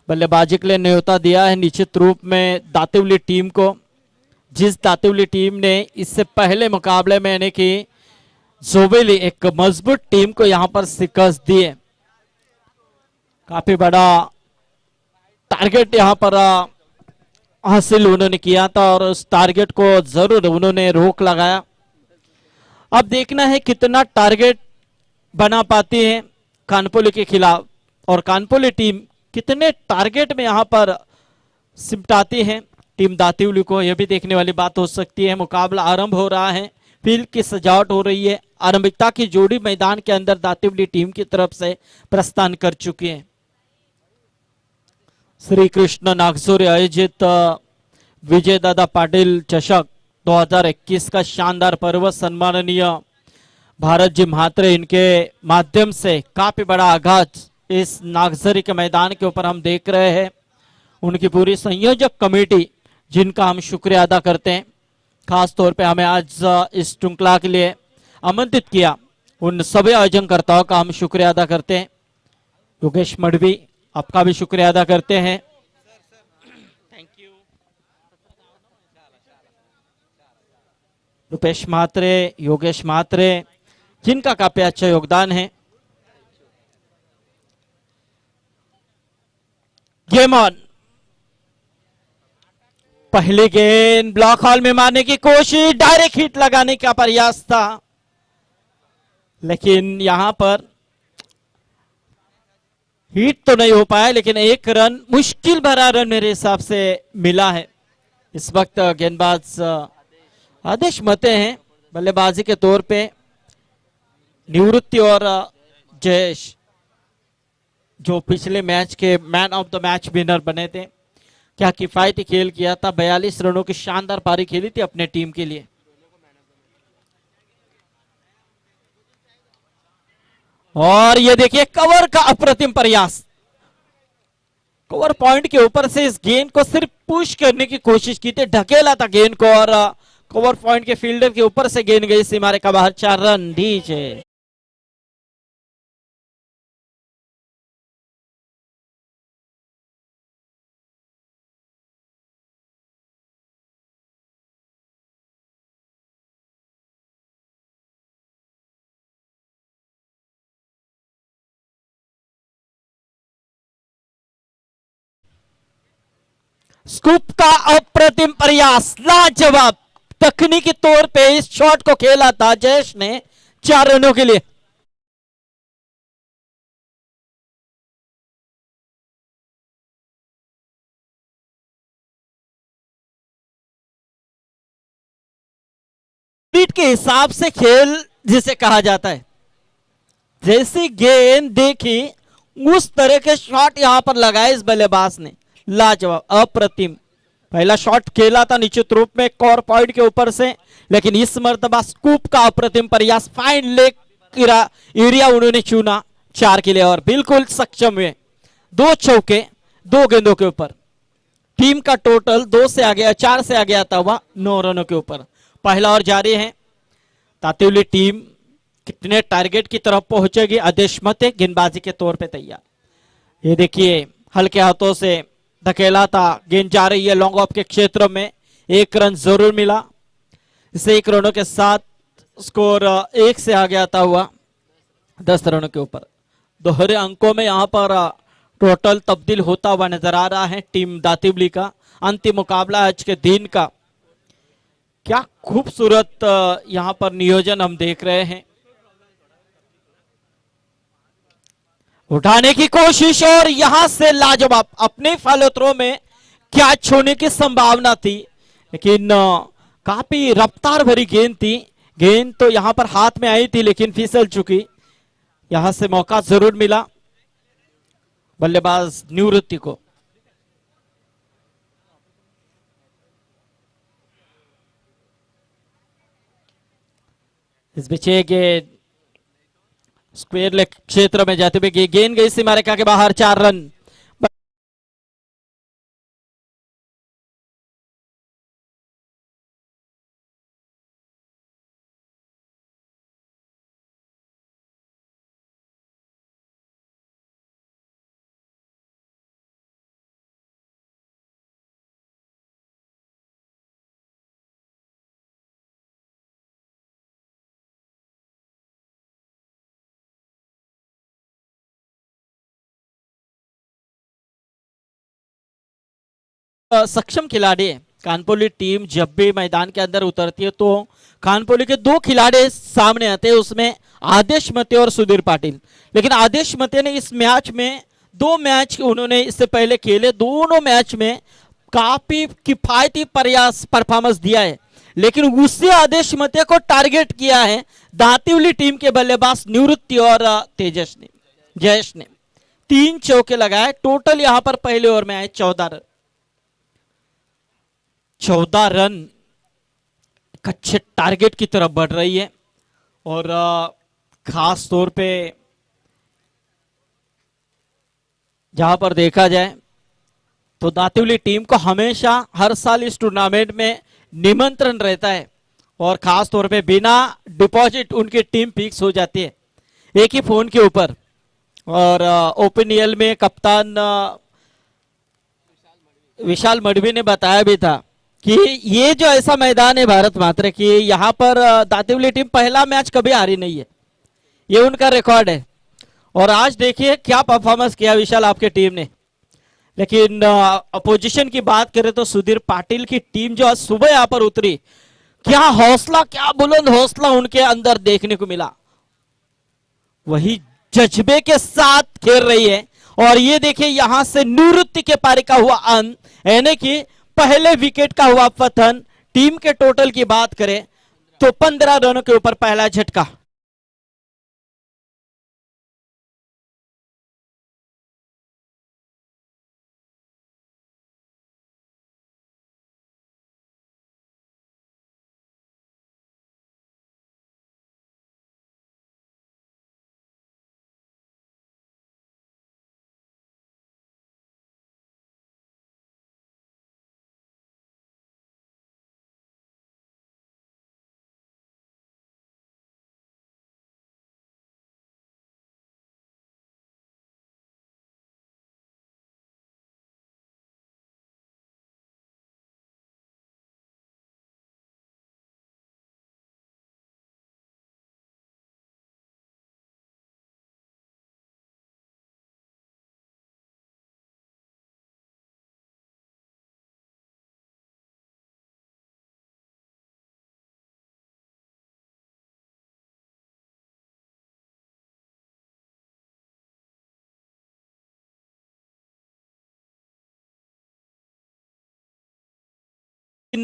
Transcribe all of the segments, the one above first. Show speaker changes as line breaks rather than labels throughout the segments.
बल्लेबाजी के लिए न्योता दिया है निश्चित रूप में दातिवली टीम को, जिस दातिवली टीम ने इससे पहले मुकाबले में यानी कि जोबेली एक मजबूत टीम को यहां पर शिकस्त दी है। काफी बड़ा टारगेट यहां पर हासिल उन्होंने किया था और उस टारगेट को जरूर उन्होंने रोक लगाया। अब देखना है कितना टारगेट बना पाती है कानपुली के खिलाफ और कानपुली टीम कितने टारगेट में यहां पर सिमटाती है टीम दातिवली को, यह भी देखने वाली बात हो सकती है। मुकाबला आरंभ हो रहा है, फील्ड की सजावट हो रही है, आरंभिकता की जोड़ी मैदान के अंदर दातिवली टीम की तरफ से प्रस्थान कर चुकी है। श्री कृष्ण नागसूर आयोजित विजय दादा पाटिल चषक 2021 का शानदार पर्व सम्माननीय भारत जी म्हात्रे इनके माध्यम से काफी बड़ा आगाज इस नागसरी के मैदान के ऊपर हम देख रहे हैं। उनकी पूरी संयोजक कमेटी जिनका हम शुक्रिया अदा करते हैं, खास तौर पे हमें आज इस श्रृंखला के लिए आमंत्रित किया, उन सभी आयोजनकर्ताओं का हम शुक्रिया अदा करते हैं। योगेश मढ़वी आपका भी शुक्रिया अदा करते हैं। Thank you. रुपेश म्हात्रे, योगेश म्हात्रे जिनका काफी अच्छा योगदान है। Game on. पहली गेंद ब्लॉक हॉल में मारने की कोशिश, डायरेक्ट हिट लगाने का प्रयास था, लेकिन यहां पर हिट तो नहीं हो पाया, लेकिन एक रन, मुश्किल भरा रन मेरे हिसाब से मिला है। इस वक्त गेंदबाज आदेश मते हैं बल्लेबाजी के तौर पे। निवृत्ति और जयेश जो पिछले मैच के man of the match winner बने थे, क्या किफायती खेल किया था, 42 रनों की शानदार पारी खेली थी अपने टीम के लिए। और ये देखिए कवर का अप्रतिम प्रयास, कवर पॉइंट के ऊपर से इस गेंद को सिर्फ पुश करने की कोशिश की थी, ढकेला था गेंद को और कवर पॉइंट के फील्डर के ऊपर से गेंद गई सीमा रेखा बाहर। 4 रन दीजिए। स्कूप का अप्रतिम प्रयास, लाजवाब तकनीकी तौर पे इस शॉट को खेला था जयेश ने 4 रनों के लिए। स्पीड के हिसाब से खेल जिसे कहा जाता है, जैसी गेंद देखी उस तरह के शॉट यहां पर लगाए इस बल्लेबाज ने, लाजवाब अप्रतिम। पहला शॉट खेला था निश्चित रूप में कॉर पॉइंट के ऊपर से, लेकिन इस मर्तबा स्कूप का अप्रतिम प्रयास, फाइन लेग एरिया उन्होंने चुना 4 के लिए और बिल्कुल सक्षम हुए। 2 चौके 2 गेंदों के ऊपर, टीम का टोटल 2 से आ गया, 4 से आ गया था वह 9 रनों के ऊपर। पहला और जारी है, दातिवली टीम कितने टारगेट की तरफ पहुंचेगी, आदेश मते गेंदबाजी के तौर पे तैयार। ये देखिए हल्के हाथों से धकेला था, गेंद जा रही है लॉन्ग ऑफ के क्षेत्र में, 1 रन जरूर मिला। इसे 1 रनों के साथ स्कोर 1 से आ गया था हुआ 10 रनों के ऊपर। दोहरे अंकों में यहां पर टोटल तब्दील होता हुआ नजर आ रहा है टीम दातिवली का। अंतिम मुकाबला आज के दिन का, क्या खूबसूरत यहां पर नियोजन हम देख रहे हैं। उठाने की कोशिश और यहां से लाजवाब, अपने फॉलो थ्रो में कैच छोड़ने की संभावना थी, लेकिन काफी रफ्तार भरी गेंद थी। गेंद तो यहां पर हाथ में आई थी लेकिन फिसल चुकी। यहां से मौका जरूर मिला बल्लेबाज निवृत्ति को। इस बीच गेंद स्क्वायर लेग क्षेत्र में जाते हुए गेंद गई सीमा रेखा के बाहर। 4 रन। सक्षम खिलाड़ी है। कानपुर टीम जब भी मैदान के अंदर उतरती है तो कानपुर के दो खिलाड़ी सामने आते हैं, उसमें आदेश मते और सुधीर पाटिल। लेकिन आदेश मते ने इस मैच में, दो मैच उन्होंने इससे पहले खेले, दोनों मैच में काफी किफायती प्रयास परफॉर्मेंस दिया है। लेकिन उसी आदेश मते को टारगेट किया है दातिवली टीम के बल्लेबाज निवृत्ति और तेजस ने, जयेश ने 3 चौके लगाए। टोटल यहां पर पहले ओवर में आए 14 रन। 14 रन एक अच्छे टारगेट की तरफ बढ़ रही है। और खास तौर पे जहां पर देखा जाए तो दातिवली टीम को हमेशा हर साल इस टूर्नामेंट में निमंत्रण रहता है और खास तौर पे बिना डिपॉजिट उनकी टीम फिक्स हो जाती है एक ही फोन के ऊपर। और ओपीनियल में कप्तान विशाल मडवी ने बताया भी था कि ये जो ऐसा मैदान है भारत मात्र की, यहां पर दातिवली टीम पहला मैच कभी हारी नहीं है, ये उनका रिकॉर्ड है। और आज देखिए क्या परफॉर्मेंस किया विशाल आपके टीम ने। लेकिन अपोजिशन की बात करें तो सुधीर पाटिल की टीम जो आज सुबह यहां पर उतरी, क्या हौसला, क्या बुलंद हौसला उनके अंदर देखने को मिला, वही जज्बे के साथ खेल रही है। और ये देखिए यहां से निवृत्ति के पारी का हुआ अंत, यानी कि पहले विकेट का हुआ पतन। टीम के टोटल की बात करें तो 15 रनों के ऊपर पहला झटका।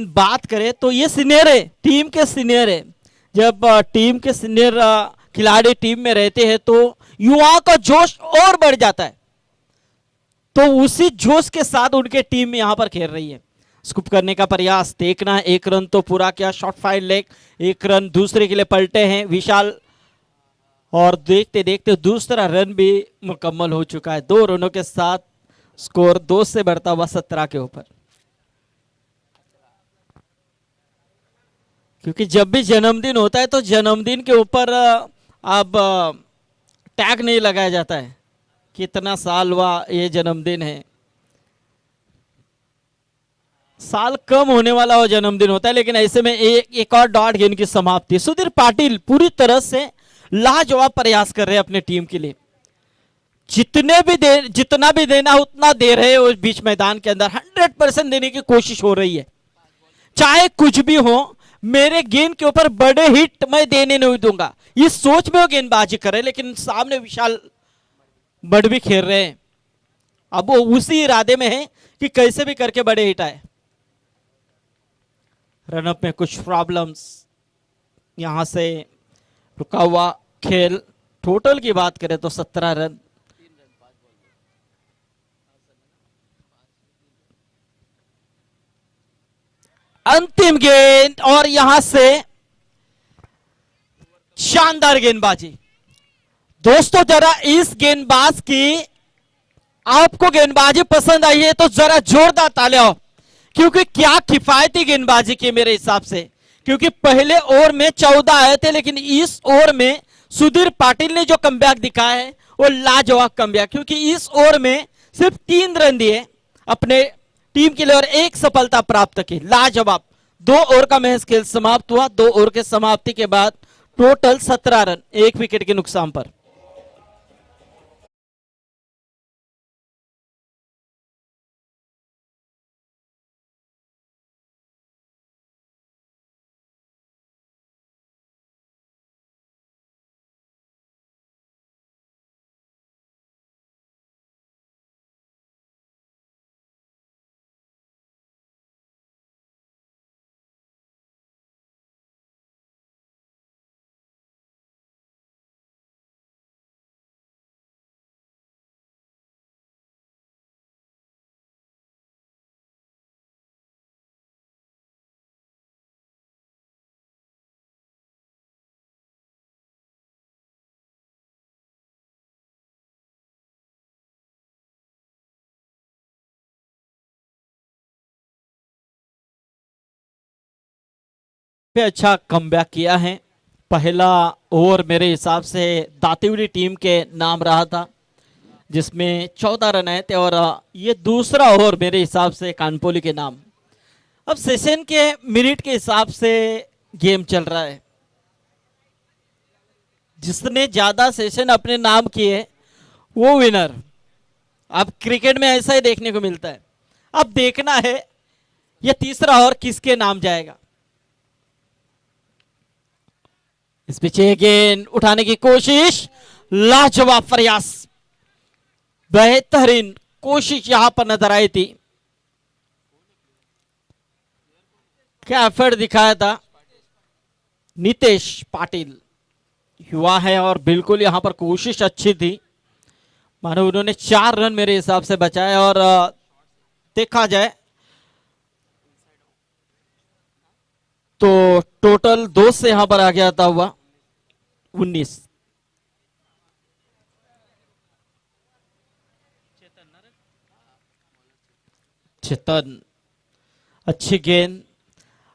बात करें तो ये सीनियर है, टीम के सीनियर है। जब टीम के सीनियर खिलाड़ी टीम में रहते हैं तो युवाओं का जोश और बढ़ जाता है। तो उसी जोश के साथ उनके टीम में यहां पर खेल रही है। स्कूप करने का प्रयास, देखना, 1 रन तो पूरा किया, शॉर्ट फाइड लेग, 1 रन दूसरे के लिए पलटे हैं विशाल। और देखते देखते दूसरा रन भी मुकम्मल हो चुका है। 2 रनों के साथ स्कोर 2 से बढ़ता हुआ 17 के ऊपर। क्योंकि जब भी जन्मदिन होता है तो जन्मदिन के ऊपर अब टैग नहीं लगाया जाता है कितना साल हुआ ये जन्मदिन है, साल कम होने वाला वो जन्मदिन होता है। लेकिन ऐसे में एक और डॉट गेंद की समाप्ति। सुधीर पाटिल पूरी तरह से लाजवाब प्रयास कर रहे हैं अपने टीम के लिए। जितना भी देना उतना दे रहे हैं उस बीच मैदान के अंदर, 100% देने की कोशिश हो रही है। चाहे कुछ भी हो, मेरे गेंद के ऊपर बड़े हिट मैं देने नहीं दूंगा, इस सोच में वो गेंदबाजी कर रहे हैं। लेकिन सामने विशाल बड़ भी खेल रहे हैं, अब वो उसी इरादे में है कि कैसे भी करके बड़े हिट आए। रनअप में कुछ प्रॉब्लम्स, यहां से रुका हुआ खेल। टोटल की बात करें तो 17 रन। अंतिम गेंद और यहां से शानदार गेंदबाजी। दोस्तों जरा इस गेंदबाज की आपको गेंदबाजी पसंद आई है तो जरा जोरदार तालियां हो, क्योंकि क्या किफायती गेंदबाजी की मेरे हिसाब से। क्योंकि पहले ओवर में 14 आए थे, लेकिन इस ओवर में सुधीर पाटिल ने जो कमबैक दिखाया है वो लाजवाब कमबैक। क्योंकि इस ओवर में सिर्फ 3 रन दिए अपने टीम के लिए और 1 सफलता प्राप्त की, लाजवाब। 2 ओवर का महज खेल समाप्त हुआ। 2 ओवर के समाप्ति के बाद टोटल 17 रन, 1 विकेट के नुकसान पर। पे अच्छा कमबैक किया है। पहला ओवर मेरे हिसाब से दातिवली टीम के नाम रहा था, जिसमें 14 रन आए थे, और ये दूसरा ओवर मेरे हिसाब से कानपोली के नाम। अब सेशन के मिनट के हिसाब से गेम चल रहा है। जिसने ज्यादा सेशन अपने नाम किए वो विनर। अब क्रिकेट में ऐसा ही देखने को मिलता है। अब देखना है ये तीसरा ओवर किसके नाम जाएगा। इस पीछे गेंद उठाने की कोशिश, लाजवाब प्रयास, बेहतरीन कोशिश यहां पर नजर आई थी। क्या एफर्ट दिखाया था नितेश पाटिल, युवा है और बिल्कुल यहां पर कोशिश अच्छी थी। मानो उन्होंने 4 रन मेरे हिसाब से बचाए, और देखा जाए तो टोटल 2 से यहां पर आ गया था हुआ 19। चेतन, अच्छी गेंद।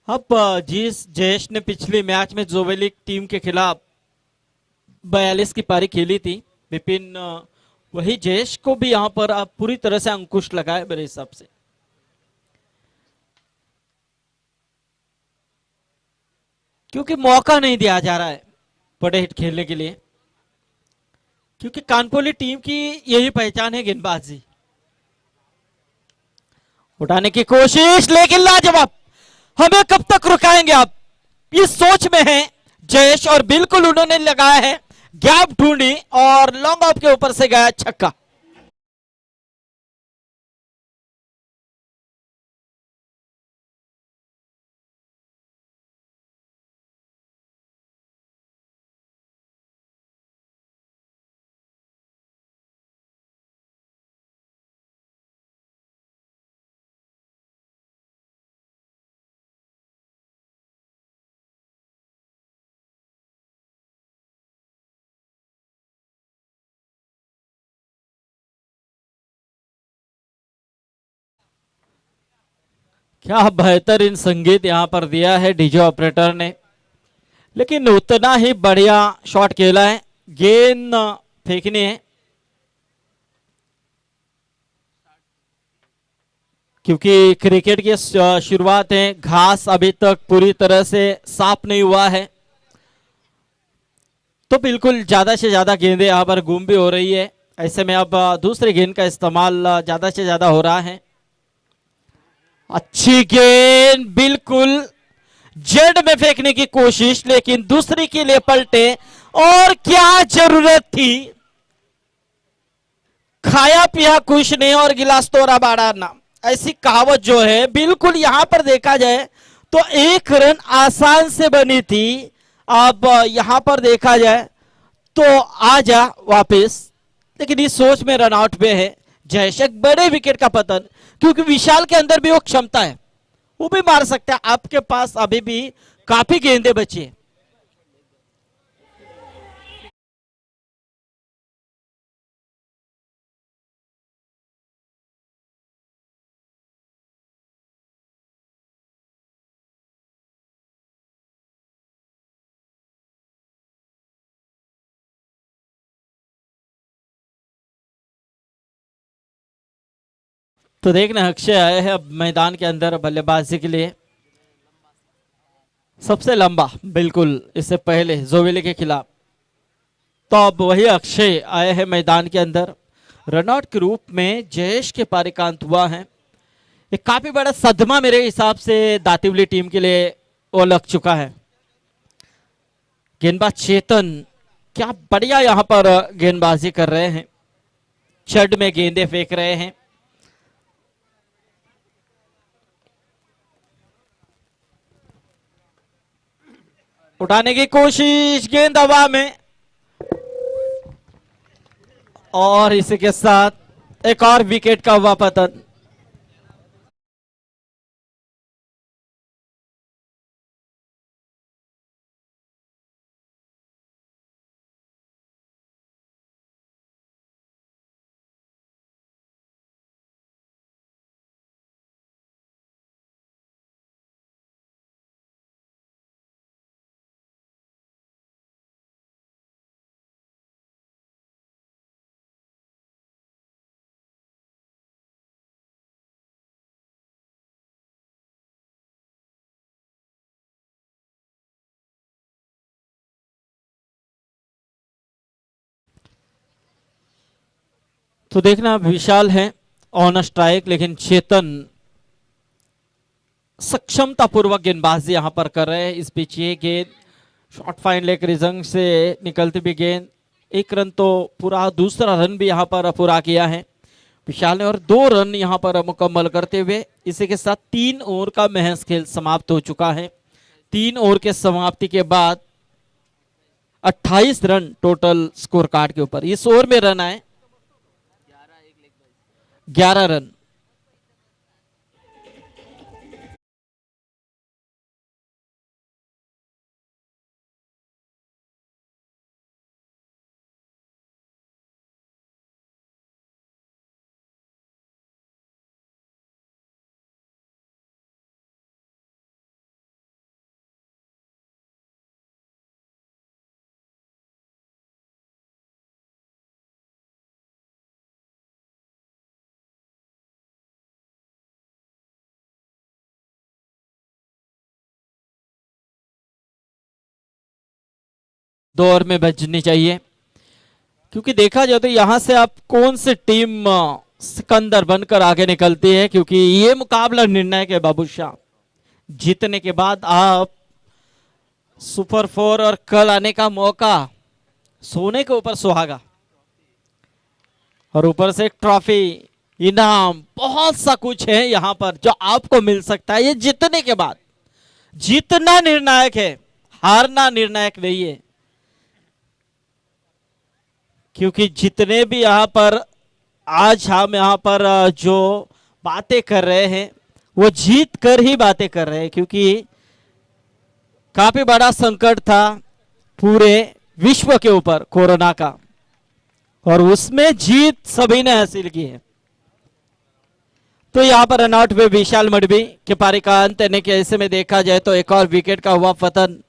अब जिस जयेश ने पिछले मैच में जोवेलिक टीम के खिलाफ 42 की पारी खेली थी, विपिन वही जयेश को भी यहां पर आप पूरी तरह से अंकुश लगाए मेरे हिसाब से। क्योंकि मौका नहीं दिया जा रहा है बड़े हिट खेलने के लिए, क्योंकि कानपुर टीम की यही पहचान है गेंदबाजी। उठाने की कोशिश, लेकिन लाजवाब। हमें कब तक रुकाएंगे आप, इस सोच में है जयेश, और बिल्कुल उन्होंने लगाया है गैप ढूंढी और लॉन्ग ऑफ के ऊपर से गया छक्का। क्या बेहतरीन संगीत यहां पर दिया है डीजे ऑपरेटर ने, लेकिन उतना ही बढ़िया शॉट खेला है। गेंद फेंकनी है, क्योंकि क्रिकेट की शुरुआत है, घास अभी तक पूरी तरह से साफ नहीं हुआ है, तो बिल्कुल ज्यादा से ज्यादा गेंदें यहां पर गुम भी हो रही है। ऐसे में अब दूसरी गेंद का इस्तेमाल ज्यादा से ज्यादा हो रहा है। अच्छी गेंद, बिल्कुल जेड में फेंकने की कोशिश, लेकिन दूसरी के लिए पलटे, और क्या जरूरत थी। खाया पिया कुछ नहीं और गिलास तोड़ा बाड़ा ना, ऐसी कहावत जो है, बिल्कुल यहां पर देखा जाए तो 1 रन आसान से बनी थी। अब यहां पर देखा जाए तो आ जा वापस, लेकिन इस सोच में रन आउट पे है जयेश। एक बड़े विकेट का पतन, क्योंकि विशाल के अंदर भी वो क्षमता है, वो भी मार सकता है। आपके पास अभी भी काफी गेंदें बची है। तो देखना, अक्षय आए हैं अब मैदान के अंदर बल्लेबाजी के लिए। सबसे लंबा, बिल्कुल इससे पहले जोवेली के खिलाफ। तो अब वही अक्षय आए हैं मैदान के अंदर। रनआउट के रूप में जयेश के पारिकांत हुआ है। एक काफी बड़ा सदमा मेरे हिसाब से दातिवली टीम के लिए वो लग चुका है। गेंदबाज चेतन क्या बढ़िया यहां पर गेंदबाजी कर रहे हैं, छड़ में गेंदे फेंक रहे हैं। उठाने की कोशिश, गेंद हवा में, और इसी के साथ एक और विकेट का हुआ पतन। तो देखना विशाल है ऑन स्ट्राइक, लेकिन चेतन सक्षमता पूर्वक गेंदबाजी यहां पर कर रहे हैं। इस बीच ये गेंद शॉर्ट फाइन लेग रिजंग से निकलती भी गेंद, एक रन तो पूरा, दूसरा रन भी यहां पर पूरा किया है विशाल ने, और 2 रन यहां पर मुकम्मल करते हुए इसी के साथ 3 ओवर का महज खेल समाप्त हो चुका है। 3 ओवर के समाप्ति के बाद 28 रन टोटल स्कोर कार्ड के ऊपर। इस ओवर में रन आए 11 रन। दो ओवर में बचनी चाहिए, क्योंकि देखा जाए तो यहां से आप कौन सी टीम सिकंदर बनकर आगे निकलती है, क्योंकि ये मुकाबला निर्णायक है बाबू शाह। जीतने के बाद आप सुपर 4 और कल आने का मौका, सोने के ऊपर सुहागा, और ऊपर से एक ट्रॉफी, इनाम, बहुत सा कुछ है यहां पर जो आपको मिल सकता है। ये जीतने के बाद, जीतना निर्णायक है, हारना निर्णायक नहीं है, क्योंकि जितने भी यहां पर आज हम यहां पर जो बातें कर रहे हैं वो जीत कर ही बातें कर रहे हैं, क्योंकि काफी बड़ा संकट था पूरे विश्व के ऊपर कोरोना का, और उसमें जीत सभी ने हासिल की है। तो यहां पर रनआउट में विशाल मडवी के पारी का अंत ने के ऐसे में देखा जाए तो एक और विकेट का हुआ पतन।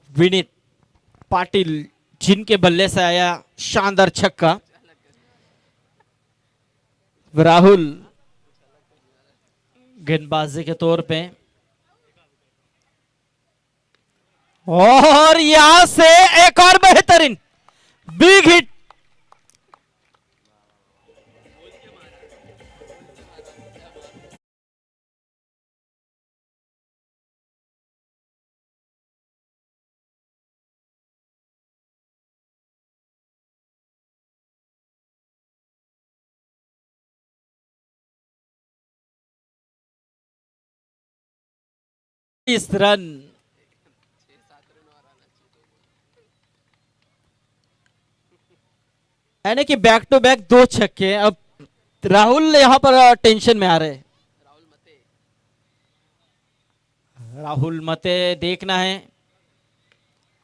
विनीत पाटिल जिनके बल्ले से आया शानदार छक्का, राहुल गेंदबाजी के तौर पे, और यहां से एक और बेहतरीन बिग हिट। इस रन, यानी कि बैक टू बैक 2 छक्के। अब राहुल यहां पर टेंशन में आ रहे हैं। राहुल मते देखना है।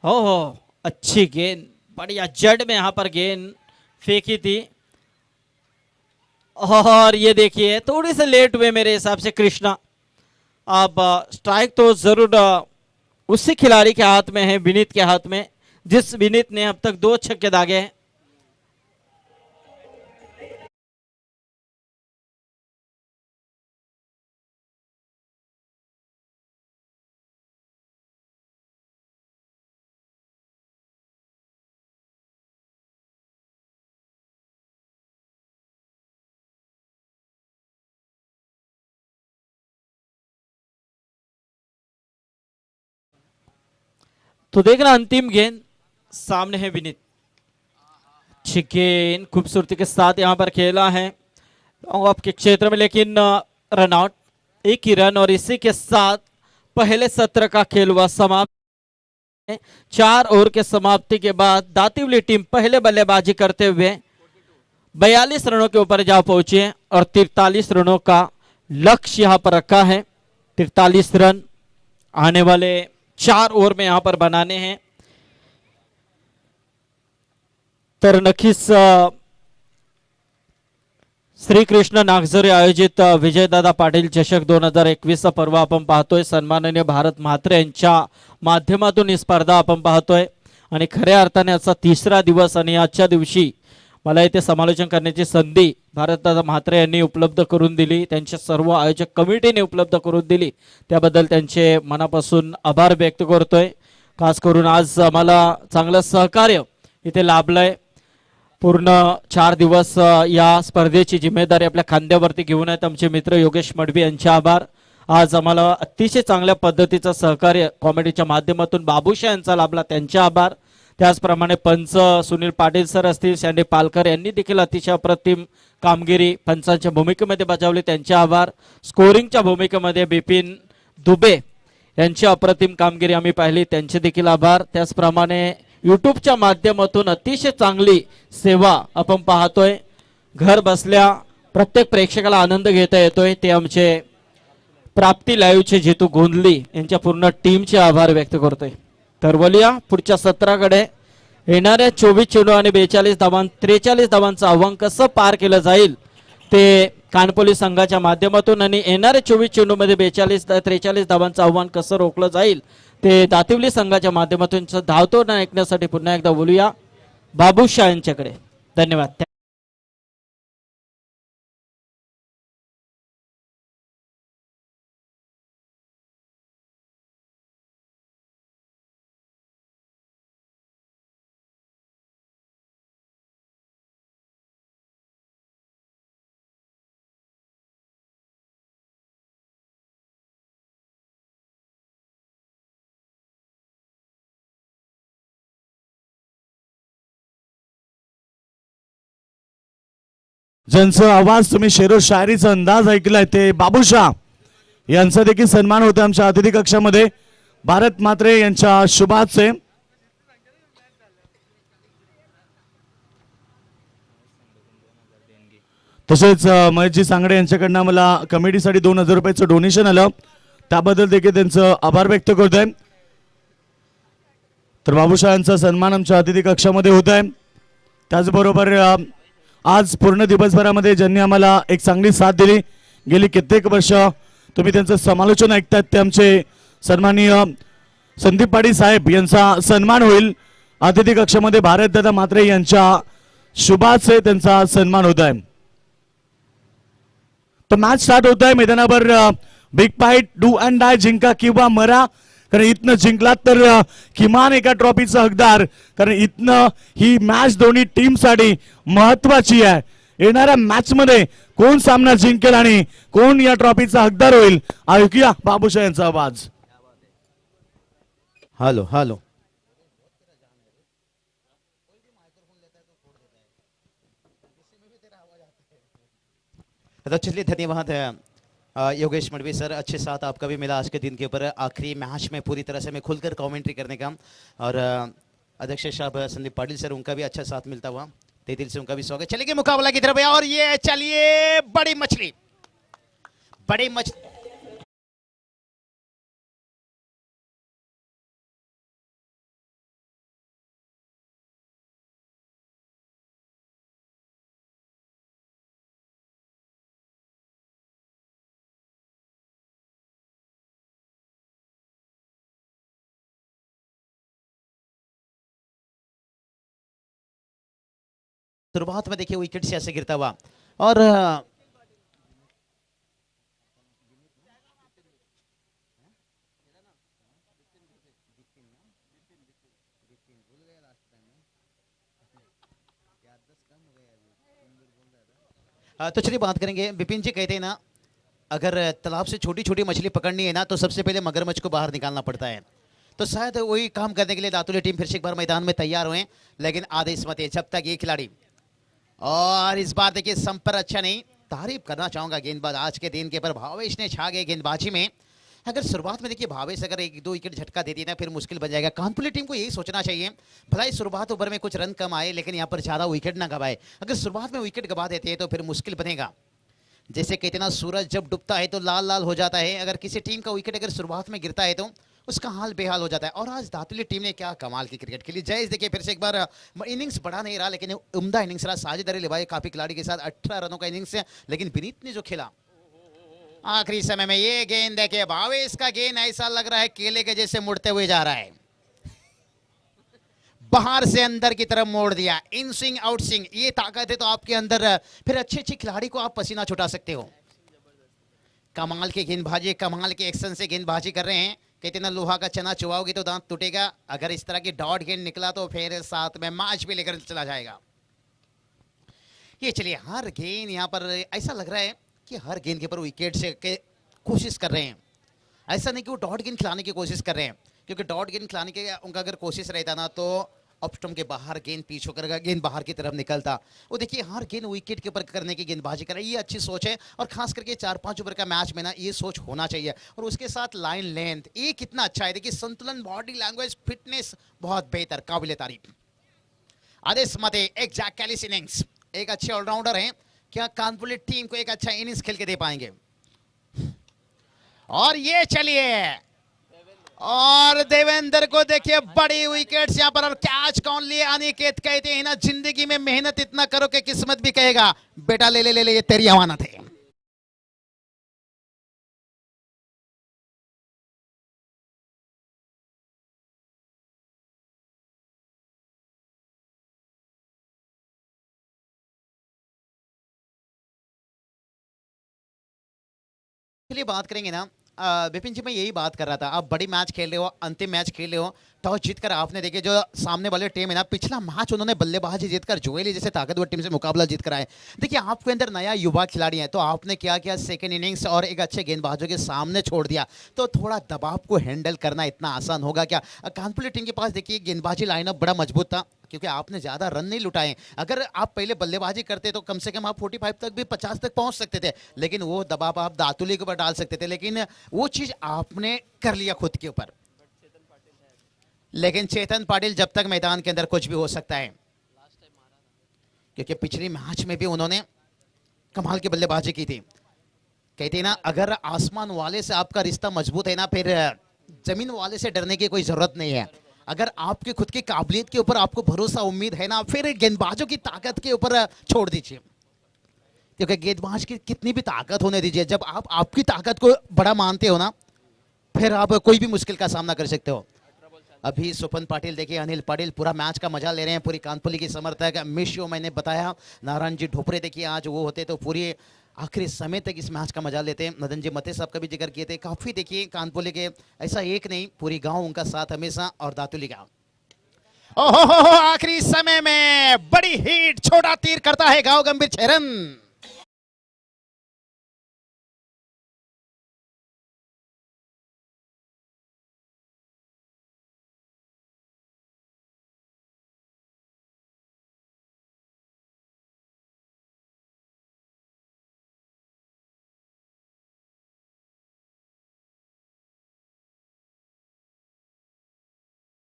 हो अच्छी गेंद, बढ़िया जड़ में यहां पर गेंद फेंकी थी, और ये देखिए थोड़ी से लेट हुए मेरे हिसाब से कृष्णा। अब स्ट्राइक तो जरूर उसी खिलाड़ी के हाथ में है, विनीत के हाथ में, जिस विनीत ने अब तक 2 छक्के दागे हैं। तो देखना अंतिम गेंद सामने है विनीत। अच्छी गेंद खूबसूरती के साथ यहाँ पर खेला है आपके क्षेत्र में, लेकिन रन आउट, एक ही रन। और इसी के साथ पहले सत्र का खेल हुआ समाप्त। 4 ओवर के समाप्ति के बाद दातिवली टीम पहले बल्लेबाजी करते हुए 42 रनों के ऊपर जा पहुंची है और 43 रनों का लक्ष्य यहां पर रखा है। 43 रन आने वाले 4 ओवर में यहां पर बनाने हैं। तर नक्कीच श्रीकृष्ण नागझरी आयोजित विजयदादा पाटील चषक 2021 पर्व आपण पाहतोय। सन्माननीय भारत म्हात्रे यांच्या माध्यमातून ही स्पर्धा आपण पाहतोय आणि खऱ्या अर्थाने आजचा तिसरा दिवस आणि आजच्या दिवशी मला इथे समालोचन करण्याची संधी भारतदादा म्हात्रे यांनी उपलब्ध करून दिली, त्यांच्या सर्व आयोजक कमिटीने उपलब्ध करून दिली, त्याबद्दल त्यांचे मनापासून आभार व्यक्त करतोय। खास करून आज आम्हाला चांगलं सहकार्य इथे लाभलंय। पूर्ण 4 दिवस या स्पर्धेची जिम्मेदारी आपल्या खांद्यावरती घेऊन आहेत आमचे मित्र योगेश मडवी यांचे आभार। आज आम्हाला अतिशय चांगल्या पद्धतीचं सहकार्य कॉमेडीच्या माध्यमातून बाबूशा यांचा लाभला, त्यांचे आभार। त्याचप्रमाणे पंच सुनील पाटील सर असतील, शँडी पालकर यांनी देखील अतिशय अप्रतिम कामगिरी पंचांच्या भूमिकेमध्ये बजावली, त्यांचे आभार। स्कोरिंगच्या भूमिकेमध्ये बिपिन दुबे यांची अप्रतिम कामगिरी आम्ही पाहिली, त्यांचे देखील आभार। त्याचप्रमाणे यूट्यूबच्या माध्यमातून अतिशय चांगली सेवा आपण पाहतोय, घर बसल्या प्रत्येक प्रेक्षकाला आनंद घेता येतोय, ते आमचे प्राप्ती लाईव्हचे जितू गोंधली यांच्या पूर्ण टीमचे आभार व्यक्त करतोय। तर वलिया पुढच्या सत्राकडे येणाऱ्या 24 चेंडू आणि 43 धावांचं आव्हान कसं पार केलं जाईल ते कानपोली संघाच्या माध्यमातून आणि येणाऱ्या 24 चेंडूमध्ये 43 धावांचं आव्हान कसं रोखलं जाईल ते दातिवली संघाच्या माध्यमातून धावतो ऐकण्यासाठी पुन्हा एकदा बोलूया बाबूशा यांच्याकडे। धन्यवाद।
ज्यांचा आवाज तुम्ही शेरो शायरीचा अंदाज ऐकलाय ते बाबूशा यांचा देखील सन्मान होता आमच्या अतिथी कक्षामध्ये भारत म्हात्रे यांच्या शुभाचे। तसेच महेशजी सांगडे यांच्याकडनं मला कमिटीसाठी 2000 रुपयाचं डोनेशन आलं, त्याबद्दल देखील त्यांचं आभार व्यक्त करतोय। तर बाबूशा यांचा सन्मान आमच्या अतिथी कक्षामध्ये होत आहे। त्याचबरोबर आज पूर्ण दिवसभरामध्ये ज्यांनी आम्हाला एक चांगली साथ दिली, गेली कित्येक वर्ष तुम्ही त्यांचं समालोचन ऐकतात, ते आमचे सन्माननीय संदीप पाटील साहेब यांचा सन्मान होईल अतिथी कक्षामध्ये। भारतदादा म्हात्रे यांच्या शुभाचे त्यांचा सन्मान होत आहे। तो मॅच स्टार्ट होत आहे। मैदानावर big fight, do and die, जिंका किंवा मरा, कारण इथनं जिंकलात तर किमान एका ट्रॉफीचा हकदार, कारण इथनं ही मॅच दोन्ही टीम साठी महत्वाची आहे। येणाऱ्या मॅच मध्ये कोण सामना जिंकेल आणि कोण या ट्रॉफीचा हकदार होईल, ऐकूया बाबूशा यांचा आवाज।
हेलो हेलो, तो चलिए धन्यवाद योगेश मडवी सर, अच्छे साथ आपका भी मिला आज के दिन के ऊपर आखिरी मैच में पूरी तरह से मैं खुलकर कमेंट्री करने का। और अध्यक्ष साहब संदीप पाटिल सर, उनका भी अच्छा साथ मिलता हुआ ते दिल से उनका भी स्वागत। चलिए मुकाबला की तरफ, और ये चलिए बड़ी मछली शुरुआत में देखिए विकेट से ऐसे गिरता हुआ, और तो चलिए बात करेंगे। विपिन जी कहते हैं ना, अगर तालाब से छोटी छोटी मछली पकड़नी है ना तो सबसे पहले मगरमच्छ को बाहर निकालना पड़ता है। तो शायद वही काम करने के लिए दातुली टीम फिर से एक बार मैदान में तैयार हुए, लेकिन आदेश मत है जब तक ये खिलाड़ी। और इस बार देखिए संपर अच्छा नहीं, तारीफ करना चाहूंगा गेंदबाज आज के दिन के पर भावेश ने छा गए गेंदबाजी में। अगर शुरुआत में देखिए भावेश अगर एक दो विकेट झटका दे दिया ना फिर मुश्किल बन जाएगा। कानपुर टीम को यही सोचना चाहिए, भला ही शुरुआत ओवर में कुछ रन कम आए लेकिन यहाँ पर ज्यादा विकेट ना गवाए। अगर शुरुआत में विकेट गवा देते हैं तो फिर मुश्किल बनेगा। जैसे कहते ना सूरज जब डूबता है तो लाल लाल हो जाता है, अगर किसी टीम का विकेट अगर शुरुआत में गिरता है तो उसका हाल बेहाल हो जाता है। और आज दातुली टीम ने क्या कमाल की क्रिकेट खेली। जयेश देखिए फिर से एक बार इनिंग्स बढ़ा नहीं रहा लेकिन उम्दा इनिंग्स रहा, साझेदारी निभाई काफी खिलाड़ी के साथ 18 रनों का इनिंग्स है। लेकिन विनीत ने जो खेला आखिरी समय में, ये गेंद देखिए भावेश का गेंद ऐसा लग रहा है केले के जैसे मुड़ते हुए जा रहा है, बाहर से अंदर की तरफ मोड़ दिया। इन स्विंग आउट स्विंग, ये ताकत है तो आपके अंदर फिर अच्छे अच्छे खिलाड़ी को आप पसीना छुटा सकते हो। कमाल की गेंदबाजी, कमाल के एक्शन से गेंदबाजी कर रहे हैं। कहते ना लोहा का चना चुवाओगे तो दांत टूटेगा, अगर इस तरह की डॉट गेंद निकला तो फिर साथ में मैच भी लेकर चला जाएगा। ये चलिए हर गेंद यहाँ पर ऐसा लग रहा है कि हर गेंद के ऊपर विकेट से के कोशिश कर रहे हैं। ऐसा नहीं कि वो डॉट गेंद खिलाने की कोशिश कर रहे हैं, क्योंकि डॉट गेंद खिलाने की उनका अगर कोशिश रहता ना तो ऑफ स्टंप के बाहर गेंद पीछ होकर गेंद बाहर की तरफ निकलता। वो देखिए हर गेंद विकेट के ऊपर करने की गेंदबाजी कर रहे हैं, ये अच्छी सोच है। और खास करके 4-5 ओवर का मैच में ना ये सोच होना चाहिए। और उसके साथ लाइन लेंथ ये कितना अच्छा है, देखिए संतुलन, बॉडी लैंग्वेज, फिटनेस बहुत बेहतर, काबिल तारीफ। आदेश मते एक जैक कैलिस इनिंग्स, एक अच्छे ऑलराउंडर हैं, क्या कानपुर टीम को एक अच्छा इनिंग्स खेल के दे पाएंगे। और ये चलिए और देवेंद्र को देखिए बड़ी विकेट्स यहां पर, और कैच कौन लिए अनिकेत कहते हैं ना जिंदगी में मेहनत इतना करो कि किस्मत भी कहेगा बेटा ले ले ले ले, ये तेरी अमानत है। लिए बात करेंगे ना विपिन जी, मैं यही बात कर रहा था, आप बड़ी मैच खेल रहे हो, अंतिम मैच खेल रहे हो, टॉस जीतकर आपने देखिए जो सामने वाले टीम है ना, पिछला मैच उन्होंने बल्लेबाजी जीतकर जुएली जैसे ताकतवर टीम से मुकाबला जीतकर आए। देखिए आपके अंदर नया युवा खिलाड़ी है तो आपने क्या किया, सेकंड इनिंग्स और एक अच्छे गेंदबाजों के सामने छोड़ दिया, तो थोड़ा दबाव को हैंडल करना इतना आसान होगा क्या। कानपुर टीम के पास देखिए गेंदबाजी लाइनअप बड़ा मजबूत था, क्योंकि आपने ज्यादा रन नहीं लुटाए। अगर आप पहले बल्लेबाजी करते तो कम से कम आप 45 तक भी 50 तक पहुंच सकते थे, लेकिन वो दबाव आप दातुली के ऊपर डाल सकते थे, लेकिन वो चीज आपने कर लिया खुद के ऊपर। लेकिन चेतन पाटिल जब तक मैदान के अंदर कुछ भी हो सकता है, क्योंकि पिछले मैच में भी उन्होंने कमाल की बल्लेबाजी की थी। कहते हैं ना अगर आसमान वाले से आपका रिश्ता मजबूत है ना, फिर जमीन वाले से डरने की कोई जरूरत नहीं है। अगर आपके खुद की काबिलियत के ऊपर आपको भरोसा उम्मीद है ना, फिर गेंदबाजों की ताकत के ऊपर छोड़ दीजिए, क्योंकि गेंदबाज की कितनी भी ताकत होने दीजिए, जब आप आपकी ताकत को बड़ा मानते हो ना, फिर आप कोई भी मुश्किल का सामना कर सकते हो। अभी सुपन पाटिल देखिए, अनिल पाटिल पूरा मैच का मजा ले रहे हैं, पूरी कानपुली की समर्थक मिश मैंने बताया, नारायण जी ढोपरे देखिए आज वो होते तो पूरी आखिरी समय तक इस मैच का मजा लेते हैं। मदन जी मते साहब का भी जिक्र किए थे, काफी देखिए कानपुली के ऐसा एक नहीं पूरी गांव उनका साथ हमेशा, और दातुली गांव ओहो आखिरी समय में बड़ी हिट, छोटा तीर करता है गांव गंभीर 6 रन।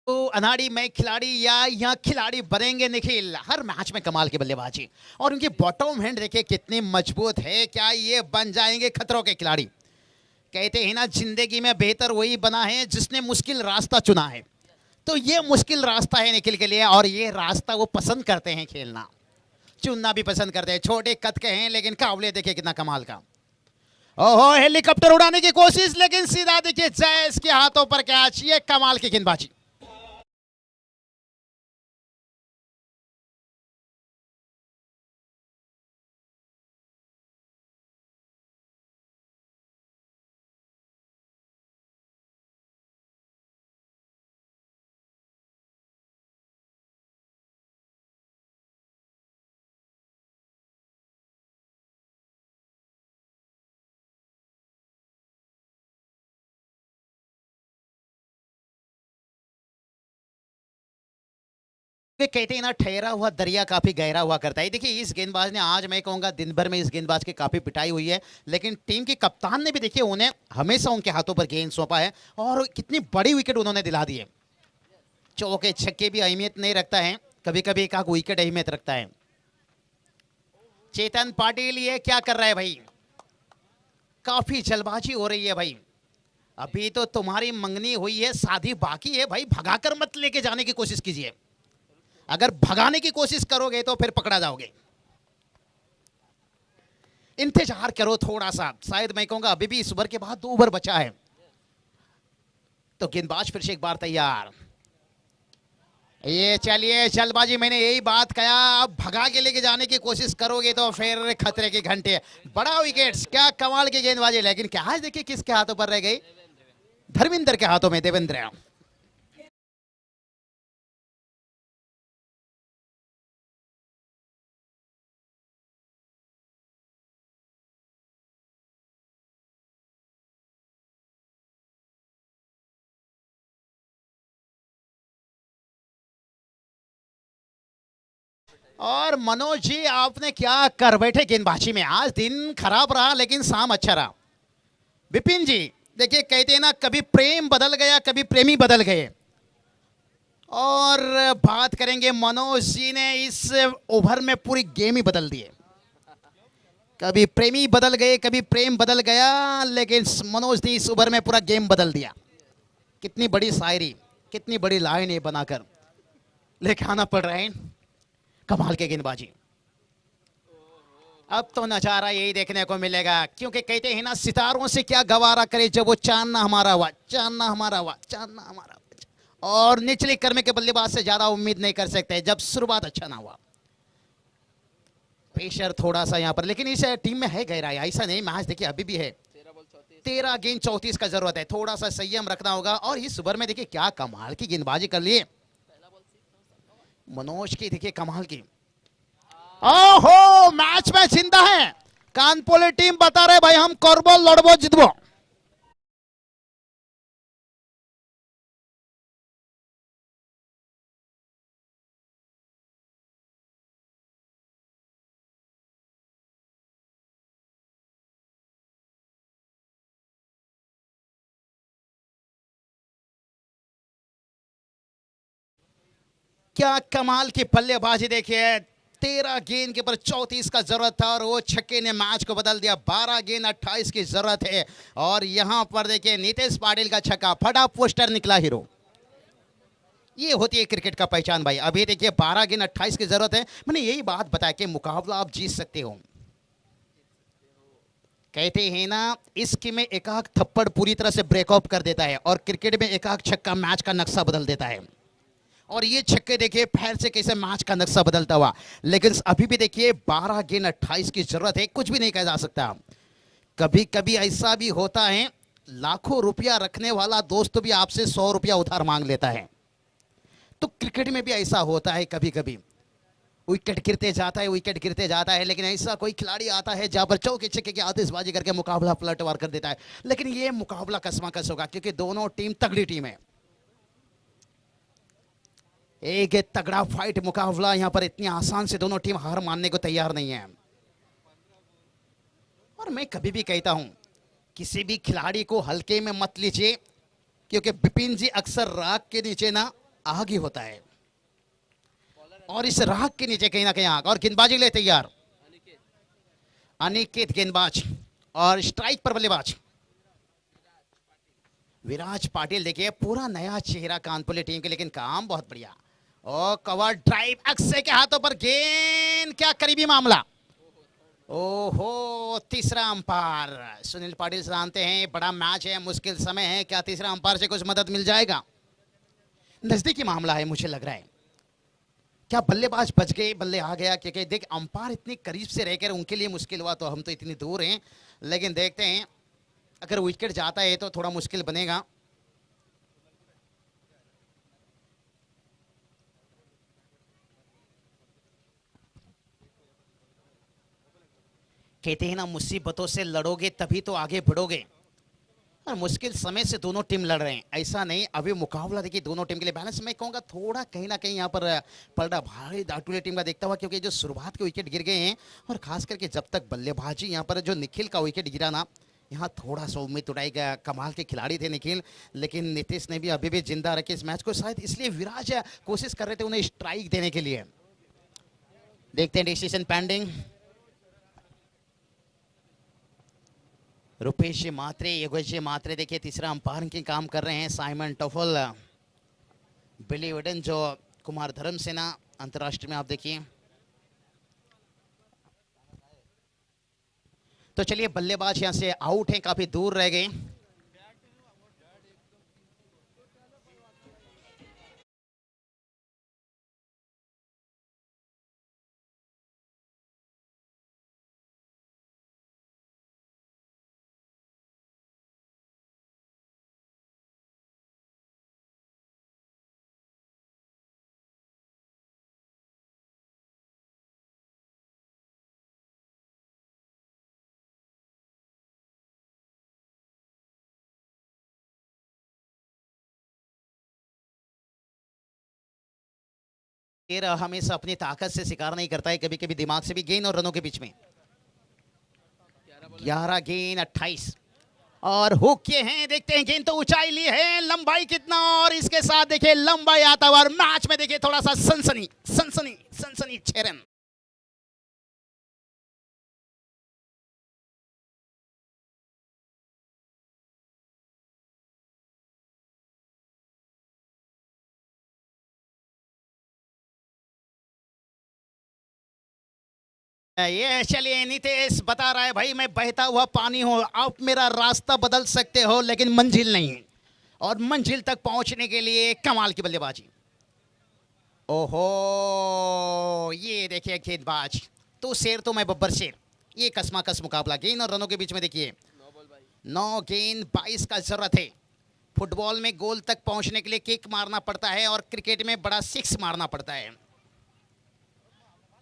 तो अनाड़ी में खिलाड़ी या यहाँ खिलाड़ी बनेंगे निखिल, हर मैच में कमाल की बल्लेबाजी, और उनकी बॉटम हैंड देखिए कितनी मजबूत है, क्या ये बन जाएंगे खतरों के खिलाड़ी। कहते हैं ना जिंदगी में बेहतर वही बना है जिसने मुश्किल रास्ता चुना है, तो ये मुश्किल रास्ता है निखिल के लिए, और ये रास्ता वो पसंद करते हैं खेलना, चुनना भी पसंद करते हैं। छोटे कद के हैं लेकिन काबले देखिए कितना कमाल का। ओहो हेलीकॉप्टर उड़ाने की कोशिश, लेकिन सीधा देखिए जयेश के हाथों पर कैच, ये कमाल की गेंदबाजी। वे कहते हैं ना, ठहरा हुआ दरिया काफी गहरा हुआ करता है। देखिए इस गेंदबाज ने, आज मैं कहूंगा दिन भर में इस गेंदबाज की काफी पिटाई हुई है, लेकिन टीम के कप्तान ने भी देखिए उन्हें हमेशा उनके हाथों पर गेंद सौंपा है और कितनी बड़ी विकेट उन्होंने दिला दी है। चौके छक्के भी अहमियत नहीं रखता है, कभी कभी एक आध विकेट अहमियत रखता है। चेतन पाटिल ये क्या कर रहा है भाई, काफी जल्दबाजी हो रही है भाई। अभी तो तुम्हारी मंगनी हुई है, शादी बाकी है भाई, भगाकर मत लेके जाने की कोशिश कीजिए। अगर भगाने की कोशिश करोगे तो फिर पकड़ा जाओगे। इंतजार करो थोड़ा सा, शायद मैं कहूंगा अभी भी इस ओवर के बाद 2 ओवर बचा है। तो गेंदबाज फिर से एक बार तैयार। ये चलिए जल्दबाजी, मैंने यही बात कहा, अब भगा के लेके जाने की कोशिश करोगे तो फिर खतरे के घंटे। बड़ा विकेट्स, क्या कमाल की गेंदबाजी, लेकिन क्या आज देखिए किसके हाथों पर रह गई, धर्मेंद्र के हाथों में, देवेंद्र। और मनोज जी आपने क्या कर बैठे गेंदबाजी में, आज दिन खराब रहा लेकिन शाम अच्छा रहा। विपिन जी देखिए, कहते हैं ना, कभी प्रेम बदल गया, कभी प्रेमी बदल गए। और बात करेंगे मनोज जी ने इस ओवर में पूरी गेम ही बदल दी है। कभी प्रेमी बदल गए, कभी प्रेम बदल गया, लेकिन मनोज ने इस ओवर में पूरा गेम बदल दिया। कितनी बड़ी शायरी, कितनी बड़ी लाइन ये बनाकर लेके आना पड़ रहा है। कमाल के गेंदबाजी। अब तो नजारा यही देखने को मिलेगा, क्योंकि कहते हैं ना, सितारों से क्या गवारा करे जब वो चांदना हमारा हुआ, चांदना हमारा हुआ, चांदना हमारा हुआ। और निचले कर्म के बल्लेबाज से ज्यादा उम्मीद नहीं कर सकते जब शुरुआत अच्छा ना हुआ। प्रेशर थोड़ा सा यहां पर, लेकिन इस टीम में है गहराई, ऐसा नहीं मैच देखिए अभी भी है। 13 गेंद 34 का जरूरत है, थोड़ा सा संयम रखना होगा। और इस ओवर में देखिए क्या कमाल की गेंदबाजी कर लिए मनोज की, देखिए कमाल की। ओहो, मैच में जिंदा है कानपुर टीम, बता रहे भाई हम करबो, लड़बो, जितबो। क्या कमाल की बल्लेबाजी देखिए, 13 गेंद के ऊपर 34 का जरूरत था और वो छक्के ने मैच को बदल दिया। 12 गेंद 28 की जरूरत है और यहां पर देखिए नीतीश पाटिल का छक्का, फटा पोस्टर निकला हीरो। ये होती है क्रिकेट का पहचान भाई। अभी देखिए 12 गेंद 28 की जरूरत है। मैंने यही बात बताया कि मुकाबला आप जीत सकते हो। कहते हैं ना, इसकी में एक आध थप्पड़ पूरी तरह से ब्रेकअप कर देता है और क्रिकेट में एक आध छक्का मैच का नक्शा बदल देता है। और ये छक्के देखिए फिर से कैसे मैच का नक्शा बदलता हुआ। लेकिन अभी भी देखिए 12 गेंद 28 की जरूरत है, कुछ भी नहीं कहा जा सकता। कभी कभी ऐसा भी होता है, लाखों रुपया रखने वाला दोस्त भी आपसे 100 रुपया उधार मांग लेता है। तो क्रिकेट में भी ऐसा होता है, कभी कभी विकेट गिरते जाता है, विकेट गिरते जाता है, लेकिन ऐसा कोई खिलाड़ी आता है जहां पर चौके छक्के की आतिशबाजी करके मुकाबला पलटवार कर देता है। लेकिन ये मुकाबला कसमाकस होगा क्योंकि दोनों टीम तगड़ी टीम है। एक तगड़ा फाइट मुकाबला, यहां पर इतनी आसान से दोनों टीम हार मानने को तैयार नहीं है। और मैं कभी भी कहता हूं, किसी भी खिलाड़ी को हल्के में मत लीजिए, क्योंकि बिपिन जी अक्सर राख के नीचे ना आग ही होता है और इस राख के नीचे कहीं ना कहीं आग। और गेंदबाजी ले तैयार अनिकेत गेंदबाज और स्ट्राइक पर बल्लेबाज विराज पाटिल। देखिए पूरा नया चेहरा कानपुर टीम के, लेकिन काम बहुत बढ़िया। और कवर ड्राइव, अक्षय के हाथों पर गेंद, क्या करीबी मामला। ओहो, तीसरा अंपायर सुनील पाटिल जानते हैं बड़ा मैच है, मुश्किल समय है, क्या तीसरा अंपायर से कुछ मदद मिल जाएगा। नजदीकी मामला है मुझे लग रहा है। क्या बल्लेबाज बच गए, बल्ले आ गया, क्योंकि देख अंपायर इतनी करीब से रहकर उनके लिए मुश्किल हुआ, तो हम तो इतनी दूर हैं। लेकिन देखते हैं, अगर विकेट जाता है तो थोड़ा मुश्किल बनेगा। कहते हैं ना, मुसीबतों से लड़ोगे तभी तो आगे बढ़ोगे। और मुश्किल समय से दोनों टीम लड़ रहे हैं, ऐसा नहीं अभी मुकाबला देखिए दोनों टीम के लिए बैलेंस। मैं कहूँगा थोड़ा कहीं ना कहीं यहाँ पर पलड़ा भारी दाटुले टीम का देखता हुआ, क्योंकि जो शुरुआत के विकेट गिर गए हैं और खास करके जब तक बल्लेबाजी यहाँ पर जो निखिल का विकेट गिरा ना, यहाँ थोड़ा सा उम्मीद उड़ाएगा। कमाल के खिलाड़ी थे निखिल, लेकिन नीतीश ने भी अभी भी जिंदा रखे इस मैच को, शायद इसलिए विराज कोशिश कर रहे थे उन्हें स्ट्राइक देने के लिए। देखते हैं डिसीजन पेंडिंग। रुपेश मात्रे, योगेश मात्रे देखिए तीसरा अंपायर के काम कर रहे हैं। साइमन टोफल, बिली वेडन जो कुमार धर्म सेना अंतर्राष्ट्रीय में आप देखिए। तो चलिए बल्लेबाज यहां से आउट हैं, काफी दूर रह गए। शेर हमेशा अपनी ताकत से शिकार नहीं करता है, कभी कभी दिमाग से भी। गेंद और रनों के बीच में 11 गेंद 28 और हुक किए हैं। देखते हैं गेंद तो ऊंचाई ली है, लंबाई कितना, और इसके साथ देखिए लंबाई आता हुआ मैच में देखिए थोड़ा सा सनसनी सनसनी सनसनी 6 रन। ये चलिए नीतीश बता रहा है भाई मैं बहता हुआ पानी हूं, आप मेरा रास्ता बदल सकते हो लेकिन मंजिल नहीं। और मंजिल तक पहुंचने के लिए कमाल की बल्लेबाजी। ओहो ये देखिए गेंदबाज, तो शेर तो मैं बब्बर शेर। ये कसमाकस मुकाबला गेंद और रनों के बीच में देखिए 9 गेंद 22 का जरूरत है। फुटबॉल में गोल तक पहुंचने के लिए किक मारना पड़ता है और क्रिकेट में बड़ा 6 मारना पड़ता है।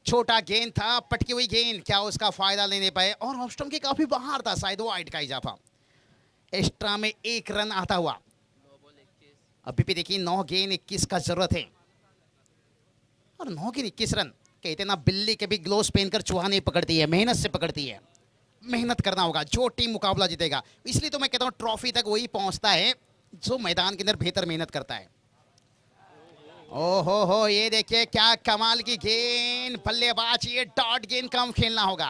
छोटा गेंद था, पटकी हुई गेंद, क्या उसका फायदा लेने पाए, और ऑफ स्टंप के काफी बाहर था, शायद वाइड का इजाफा। एक्स्ट्रा में 1 रन आता हुआ। अभी भी देखिए 9 गेंद 21 का जरूरत है और 9 गेंद 21 रन। कहते ना बिल्ली कभी ग्लोव्स पहनकर चूहा नहीं पकड़ती है, मेहनत से पकड़ती है। मेहनत करना होगा, जो टीम मुकाबला जीतेगा। इसलिए तो मैं कहता हूं ट्रॉफी तक वही पहुंचता है जो मैदान के अंदर बेहतर मेहनत करता है। ओहो हो ये देखिए क्या कमाल की गेंद, बल्लेबाज ये डॉट गेंद कम खेलना होगा।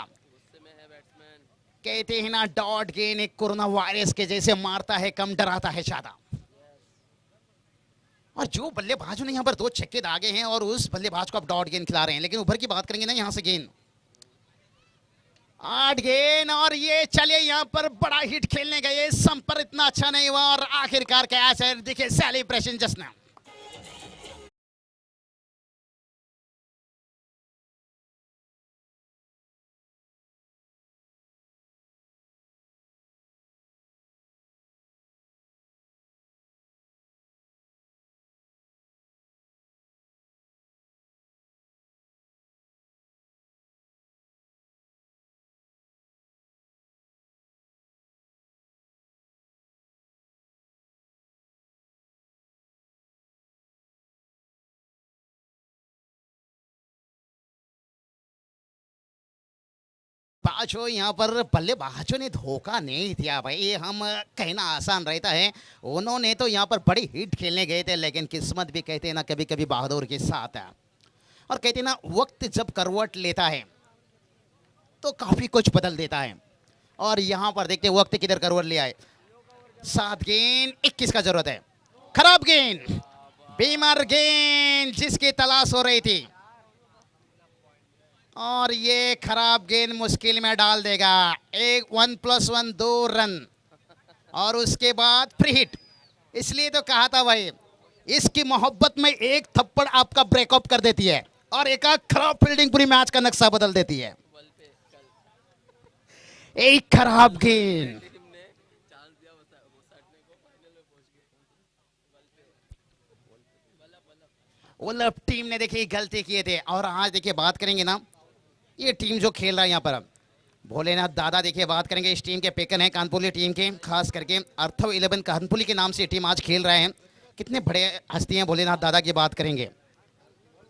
कहते हैं ना डॉट गेंद एक कोरोना वायरस के जैसे मारता है कम, डराता है ज्यादा। और जो बल्लेबाजों ने यहाँ पर 2 छक्के दागे हैं और उस बल्लेबाज को आप डॉट गेंद खिला रहे हैं। लेकिन ऊपर की बात करेंगे ना, यहाँ से गेंद 8 गेंद और ये चले यहाँ पर बड़ा हिट खेलने गए, संपर्क इतना अच्छा नहीं हुआ और आखिरकार कैच है। देखिए सेलिब्रेशन जश्न। बाजो यहाँ पर बल्लेबाजों ने धोखा नहीं दिया भाई, हम कहना आसान रहता है। उन्होंने तो यहाँ पर बड़ी हिट खेलने गए थे, लेकिन किस्मत भी कहते हैं ना कभी कभी बहादुर के साथ है। और कहते हैं ना वक्त जब करवट लेता है तो काफी कुछ बदल देता है। और यहाँ पर देखते वक्त किधर करवट ले आए। 7 गेंद 21 का जरूरत है। खराब गेंद, बीमार गेंद जिसकी तलाश हो रही थी, और ये खराब गेंद मुश्किल में डाल देगा। 1+1 2 रन और उसके बाद फ्री हिट। इसलिए तो कहा था भाई, इसकी मोहब्बत में एक थप्पड़ आपका ब्रेकअप कर देती है और एक खराब फील्डिंग पूरी मैच का नक्शा बदल देती है। एक खराब गेंद, वल्लभ टीम ने देखिए गलती किए थे। और आज देखिए बात करेंगे ना, ये टीम जो खेल रहा है यहाँ पर भोलेनाथ दादा देखिए बात करेंगे इस टीम के पेकन है कानपुली टीम के, खास करके अर्थव 11 कानपुली के नाम से टीम आज खेल रहे हैं। कितने बड़े हस्ती हैं भोलेनाथ दादा की बात करेंगे।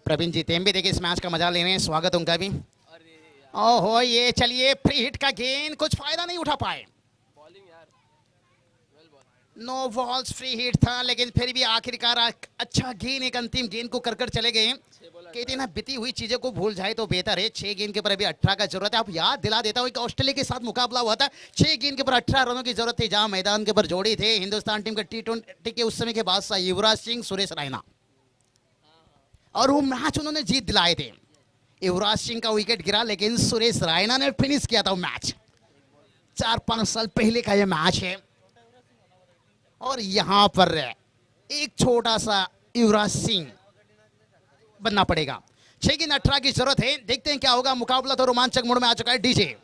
प्रवीण जी तेम भी देखिए इस मैच का मजा ले रहे हैं, स्वागत उनका भी। ओहो ये चलिए फ्री हिट का गेंद, कुछ फायदा नहीं उठा पाए। नो बॉल्स फ्री हिट था, लेकिन फिर भी आखिरकार अच्छा गेंद, एक अंतिम गेंद को कर चले गए। कहते हैं ना बीती हुई चीजों को भूल जाए तो बेहतर है। 6 गेंद के ऊपर अभी 18 का जरूरत है। आप याद दिला देता हूं कि ऑस्ट्रेलिया के साथ मुकाबला हुआ था, 6 गेंद के ऊपर 18 रनों की जरूरत थी, जहां मैदान के ऊपर जोड़ी थे हिंदुस्तान टीम के T20 के उस समय के बादशाह युवराज सिंह, सुरेश रैना, और वो मैच उन्होंने जीत दिलाए थे। युवराज सिंह का विकेट गिरा, लेकिन सुरेश रैना ने फिनिश किया था वो मैच। 4-5 साल पहले का ये मैच है, और यहां पर एक छोटा सा युवराज सिंह बनना पड़ेगा। 6 गेंद 18 की जरूरत है, देखते हैं क्या होगा। मुकाबला तो रोमांचक मोड में आ चुका है। डीजे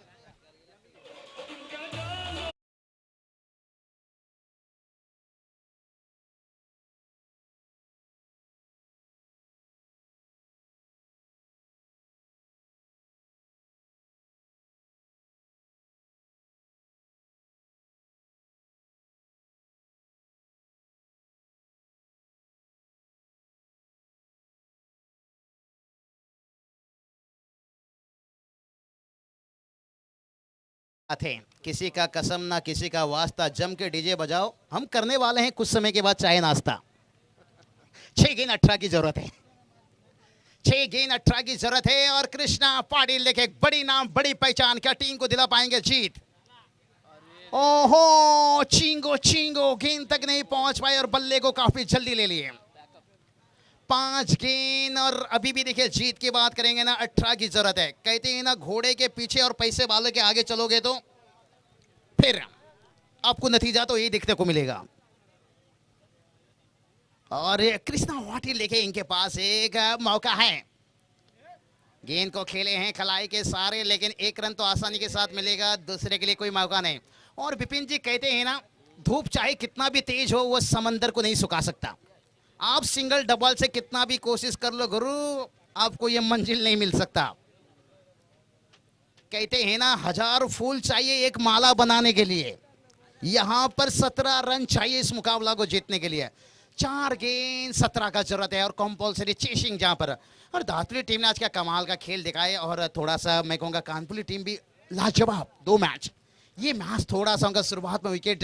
थे, किसी का कसम ना किसी का वास्ता, जम के डीजे बजाओ, हम करने वाले हैं कुछ समय के बाद चाय नाश्ता। 6 गेंद 18 की जरूरत है, 6 गेंद 18 की जरूरत है, और कृष्णा पाटिल देखे बड़ी नाम बड़ी पहचान, क्या टीम को दिला पाएंगे जीत। ओहो चिंगो चिंगो गेंद तक नहीं पहुंच पाए, और बल्ले को काफी जल्दी ले लिए। 5 गेंद, और अभी भी देखिए जीत की बात करेंगे ना, 18 की जरूरत है। कहते हैं ना घोड़े के पीछे और पैसे वाले के आगे चलोगे तो फिर आपको नतीजा तो यही देखने को मिलेगा। और कृष्णा वाटिल लेके इनके पास एक मौका है, गेंद को खेले हैं खलाई के सारे, लेकिन 1 रन तो आसानी के साथ मिलेगा, दूसरे के लिए कोई मौका नहीं। और विपिन जी कहते हैं ना, धूप चाहे कितना भी तेज हो वो समंदर को नहीं सुखा सकता। आप सिंगल डबल से कितना भी कोशिश कर लो गुरु, आपको ये मंजिल नहीं मिल सकता। कहते हैं ना 1000 फूल चाहिए एक माला बनाने के लिए, यहां पर 17 रन चाहिए इस मुकाबला को जीतने के लिए। 4 गेंद 17 का जरूरत है, और कंपल्सरी चेसिंग जहां पर। और दातुली टीम ने आज क्या कमाल का खेल दिखाया, और थोड़ा सा मैं कहूंगा कानपुरी टीम भी लाजवाब। 2 मैच, ये मैच थोड़ा सा उनका शुरुआत में विकेट,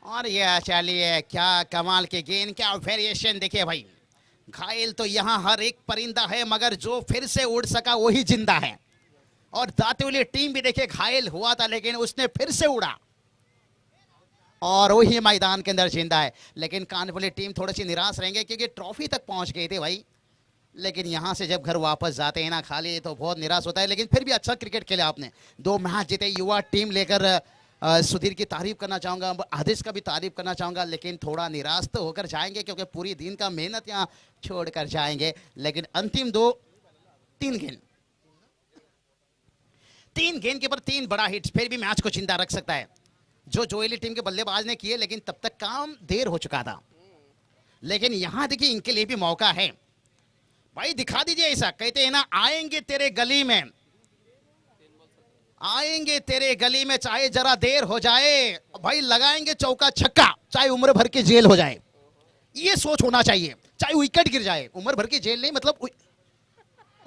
और ये चलिए क्या कमाल के गेंद, क्या वेरिएशन देखिए भाई। घायल तो यहाँ हर एक परिंदा है, मगर जो फिर से उड़ सका वही जिंदा है। और दातुली टीम भी देखिए घायल हुआ था, लेकिन उसने फिर से उड़ा, और वही मैदान के अंदर जिंदा है। लेकिन कानपुरी टीम थोड़ी सी निराश रहेंगे, क्योंकि ट्रॉफी तक पहुंच गए थे भाई, लेकिन यहां से जब घर वापस जाते हैं ना खाली, तो बहुत निराश होता है। लेकिन फिर भी अच्छा क्रिकेट खेला आपने, 2 मैच जीते, युवा टीम लेकर। सुधीर की तारीफ करना चाहूंगा, आदेश का भी तारीफ करना चाहूंगा, लेकिन थोड़ा निराश तो होकर जाएंगे, क्योंकि पूरी दिन का मेहनत यहाँ छोड़कर जाएंगे। लेकिन अंतिम 3 गेंद, 3 गेंद के ऊपर 3 बड़ा हिट फिर भी मैच को जिंदा रख सकता है, जो जोएली टीम के बल्लेबाज ने किए, लेकिन तब तक काम देर हो चुका था। लेकिन यहां देखिए इनके लिए भी मौका है भाई, दिखा दीजिए ऐसा। कहते हैं ना आएंगे तेरे गली में, आएंगे तेरे गली में, चाहे जरा देर हो जाए भाई, लगाएंगे चौका छक्का, चाहे उम्र भर की जेल हो जाए। ये सोच होना चाहिए, चाहे विकेट गिर जाए, उम्र भर की जेल नहीं, मतलब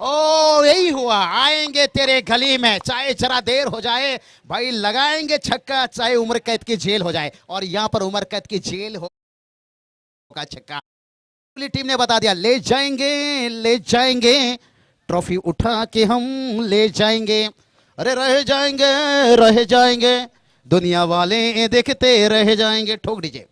ओ यही हुआ, आएंगे तेरे गली में, चाहे जरा देर हो जाए भाई, लगाएंगे छक्का, चाहे उम्र कैद की जेल हो जाए। और यहां पर उम्र कैद की जेल होगा छक्का। टीम ने बता दिया, ले जाएंगे ले जाएंगे, ट्रॉफी उठा के हम ले जाएंगे। अरे रह जाएंगे, दुनिया वाले देखते रह जाएंगे। ठोक दीजिए।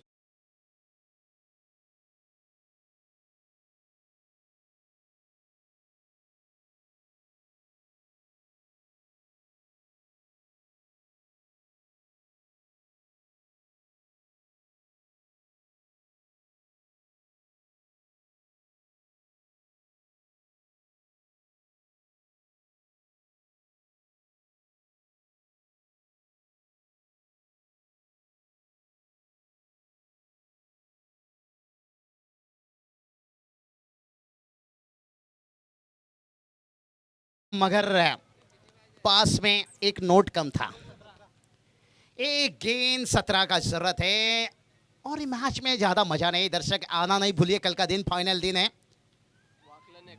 मगर पास में एक नोट कम था। एक गेंद 17 का जरूरत है और ये मैच में ज्यादा मजा नहीं। दर्शक आना नहीं भूलिए, कल का दिन फाइनल दिन है।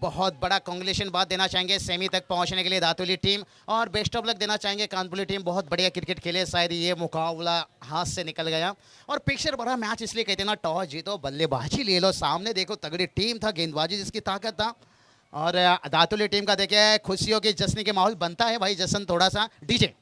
बहुत बड़ा कांग्रेचुलेशन बात देना चाहेंगे सेमी तक पहुंचने के लिए दातुली टीम, और बेस्ट ऑफ लक देना चाहेंगे कानपुरी टीम। बहुत बढ़िया क्रिकेट खेले, शायद ये मुकाबला हाथ से निकल गया। और पिक्चर बड़ा मैच इसलिए कहते हैं ना, टॉस जीतो बल्लेबाजी ले लो, सामने देखो तगड़ी टीम था, गेंदबाजी जिसकी ताकत था। और दातुली टीम का देखिए खुशियों की जश्न के माहौल बनता है भाई। जश्न थोड़ा सा डीजे।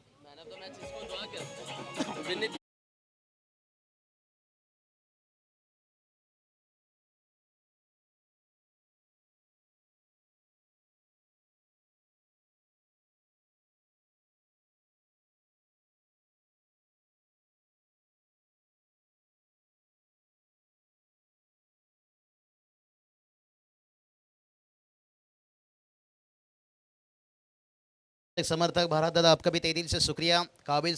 समर्थक भारत दादा, आपका भी तहे दिल से शुक्रिया। काबिल